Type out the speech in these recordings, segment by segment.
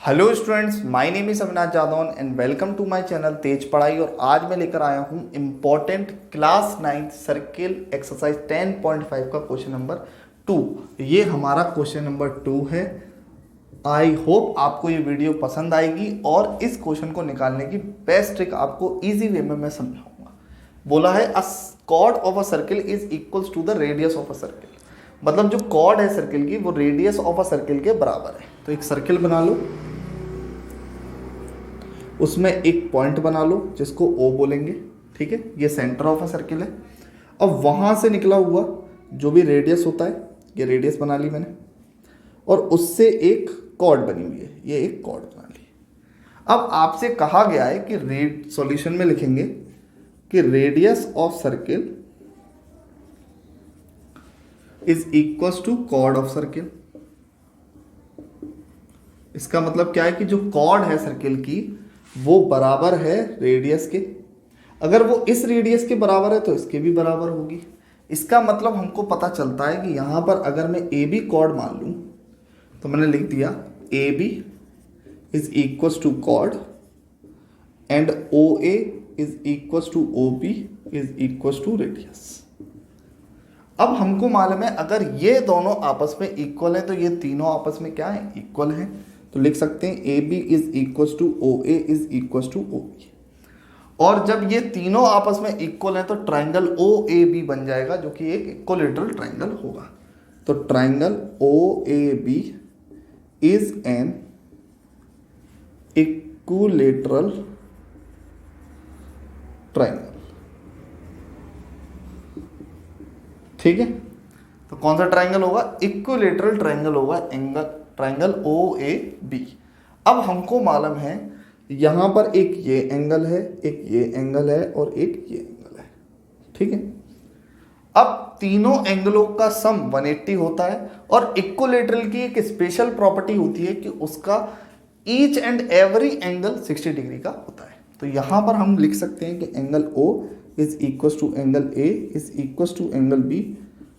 Hello students, my name is Avinash Jadaun and welcome to my channel Tej Padhai. और आज मैं लेकर आया हूँ इम्पॉर्टेंट क्लास 9 सर्किल एक्सरसाइज 10.5 का क्वेश्चन नंबर 2। ये हमारा क्वेश्चन नंबर 2 है। आई होप आपको ये वीडियो पसंद आएगी और इस क्वेश्चन को निकालने की बेस्ट ट्रिक आपको इजी वे में मैं समझाऊंगा। बोला है a chord of a circle is equals to the radius of a circle, मतलब जो कॉर्ड है सर्किल की वो रेडियस ऑफ अ सर्किल के बराबर है। तो एक सर्किल बना लो, उसमें एक पॉइंट बना लो जिसको O बोलेंगे, ठीक है। ये सेंटर ऑफ अ सर्किल है। अब वहां से निकला हुआ जो भी रेडियस होता है, ये रेडियस बना ली मैंने, और उससे एक कॉर्ड बनी हुई है, ये एक कॉर्ड बना ली। अब आपसे कहा गया है कि सॉल्यूशन में लिखेंगे कि radius of circle is equals to chord of circle. इसका मतलब क्या है कि जो कॉर्ड है सर्किल की वो बराबर है रेडियस के। अगर वो इस रेडियस के बराबर है तो इसके भी बराबर होगी। इसका मतलब हमको पता चलता है कि यहां पर अगर मैं ए बी कॉर्ड मान लूं तो मैंने लिख दिया A B is equals to chord and O A is equals to O B is equals to radius. अब हमको मालूम है अगर ये दोनों आपस में इक्वल है तो ये तीनों आपस में क्या है, इक्वल है। तो लिख सकते हैं A B is equals to O A is equals to O B. और जब ये तीनों आपस में इक्वल है तो ट्राइंगल ओ ए बी बन जाएगा, जो कि एक इक्विलैटरल ट्राइंगल होगा। तो triangle O A B is an equilateral triangle, ठीक है। तो कौन सा ट्राइंगल होगा, इक्विलैटरल ट्राइंगल होगा, ट्राइंगल ओ ए बी। अब हमको मालूम है यहां पर एक ये एंगल है, एक ये एंगल है और एक ये एंगल है, ठीक है। अब तीनों एंगलों का सम 180 होता है और इक्विलैटरल की एक स्पेशल प्रॉपर्टी होती है कि उसका each and every angle 60 degree का होता है। तो यहां पर हम लिख सकते हैं कि angle O is equals to angle A is equals to angle B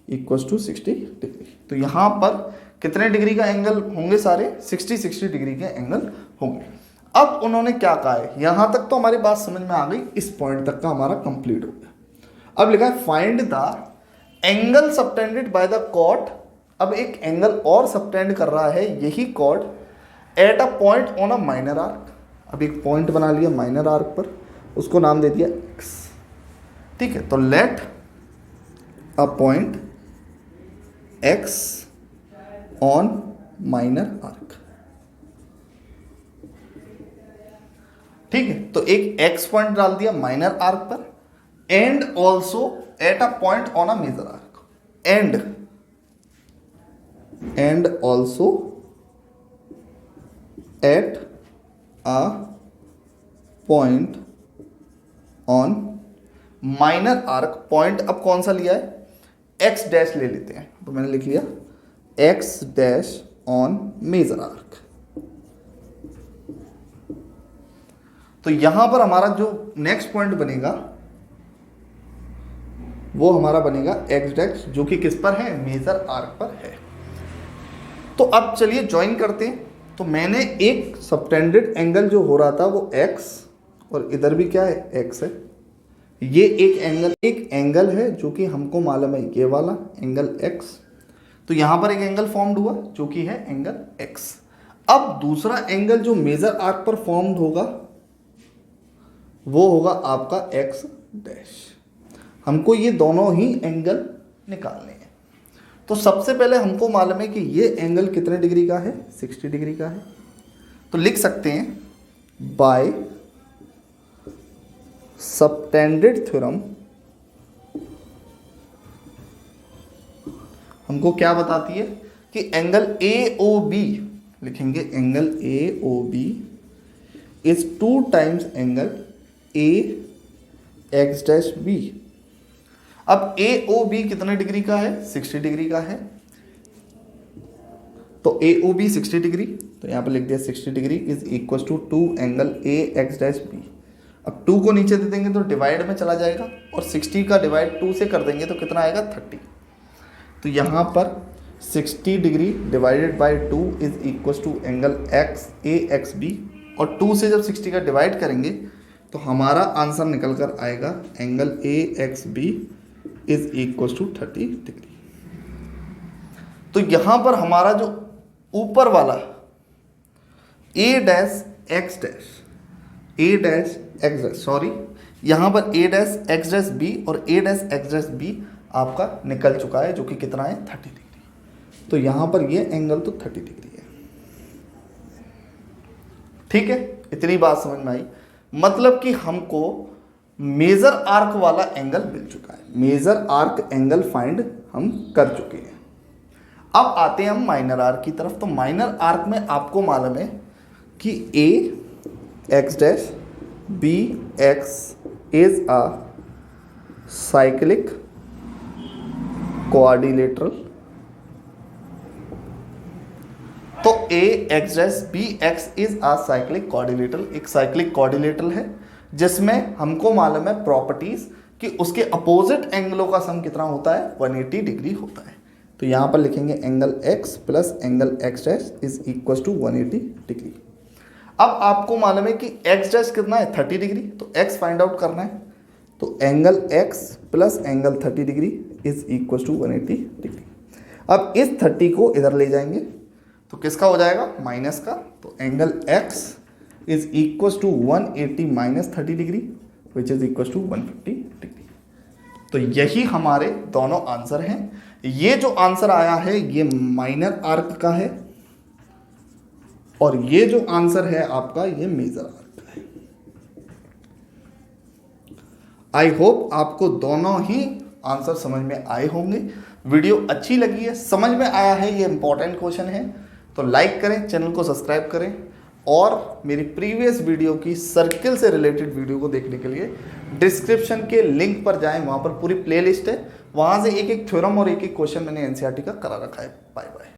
equals to 60 degree. तो यहां पर कितने डिग्री का एंगल होंगे, सारे 60 डिग्री के एंगल होंगे। अब उन्होंने क्या कहा है, यहां तक तो हमारी बात समझ में आ गई, इस पॉइंट तक का हमारा कंप्लीट हो गया। अब लिखा है find the angle subtended by the chord. अब एक एंगल और सबटेंड कर रहा है यही chord at a point on a minor arc. अब एक पॉइंट बना लिया माइनर आर्क पर, उसको नाम दे दिया x, ठीक है। तो let a point x on minor arc, ठीक है। तो एक x पॉइंट डाल दिया माइनर आर्क पर and also at a point on a major arc, and also at a point on minor arc. Point अब कौन सा लिया है, x डैश ले लेते हैं, तो मैंने लिख लिया x dash on major arc. तो यहां पर हमारा जो नेक्स्ट पॉइंट बनेगा वो हमारा बनेगा x डैश, जो कि किस पर है, मेजर आर्क पर है। तो अब चलिए ज्वाइन करते हैं। तो मैंने एक सबटेंडेड एंगल जो हो रहा था वो x और इधर भी क्या है, x है। ये एक एंगल है जो कि हमको मालूम है ये वाला एंगल x। तो यहां पर एक एंगल फॉर्म्ड हुआ जो कि है एंगल x। अब दूसरा एंगल जो मेजर आर्क पर फॉर्म्ड होगा वो होगा आपका x डैश। हमको ये दोनों ही एंगल निकालने हैं। तो सबसे पहले हमको मालूम है कि ये एंगल कितने डिग्री का है, 60 डिग्री का है। तो लिख सकते हैं बाय सबटेंडेड थ्योरम हमको क्या बताती है कि एंगल AOB, लिखेंगे angle AOB is 2 times angle AX dash B। अब AOB कितने डिग्री का है, 60 डिग्री का है। तो AOB 60 डिग्री, तो यहां पर लिख दिया 60 degree is equal to 2 angle AX dash B। अब 2 को नीचे दे देंगे तो डिवाइड में चला जाएगा और 60 का डिवाइड 2 से कर देंगे तो कितना आएगा, 30। तो यहाँ पर 60 degree divided by 2 is equal to angle X A X B, और 2 से जब 60 का डिवाइड करेंगे तो हमारा आंसर निकल कर आएगा angle A X B is equal to 30 degree. तो यहां पर हमारा जो ऊपर वाला A dash X dash, A dash X dash, sorry यहां पर A dash X dash B और A dash X dash B आपका निकल चुका है, जो कि कितना है 30 डिग्री। तो यहां पर ये एंगल तो 30 डिग्री है। ठीक है, इतनी बात समझ में आई। मतलब कि हमको मेजर आर्क वाला एंगल मिल चुका है, मेजर आर्क एंगल फाइंड हम कर चुके हैं। अब आते हैं हम माइनर आर्क की तरफ। तो माइनर आर्क में आपको मालूम है कि A X dash B X is a cyclic quadrilateral. तो A X dash B X is a cyclic quadrilateral, एक साइक्लिक क्वाड्रिलेटरल है जिसमें हमको मालूम है प्रॉपर्टीज कि उसके अपोजिट एंगलों का सम कितना होता है 180 डिग्री होता है। तो यहां पर लिखेंगे angle x plus angle x dash is equal to 180 degree. अब आपको मालूम है कि x डैश कितना है 30 डिग्री, तो x फाइंड आउट करना है। तो angle x plus angle 30 degree is equal to 180 degree. अब इस 30 को इधर ले जाएंगे तो किसका हो जाएगा माइनस का। तो angle x is equal to 180 minus 30 degree which is equal to 150 degree. तो यही हमारे दोनों आंसर हैं। ये जो आंसर आया है ये माइनर आर्क का है और ये जो आंसर है आपका ये मेजर आर्क का है। आई होप आपको दोनों ही आंसर समझ में आए होंगे। वीडियो अच्छी लगी है, समझ में आया है, ये इंपॉर्टेंट क्वेश्चन है, तो लाइक करें, चैनल को सब्सक्राइब करें और मेरी प्रीवियस वीडियो की सर्किल से रिलेटेड वीडियो को देखने के लिए डिस्क्रिप्शन के लिंक पर जाएं, वहाँ पर पूरी प्लेलिस्ट है, वहाँ से एक एक थ्योरम और एक एक क्वेश्चन मैंने एनसीईआरटी का करा रखा है। Bye bye.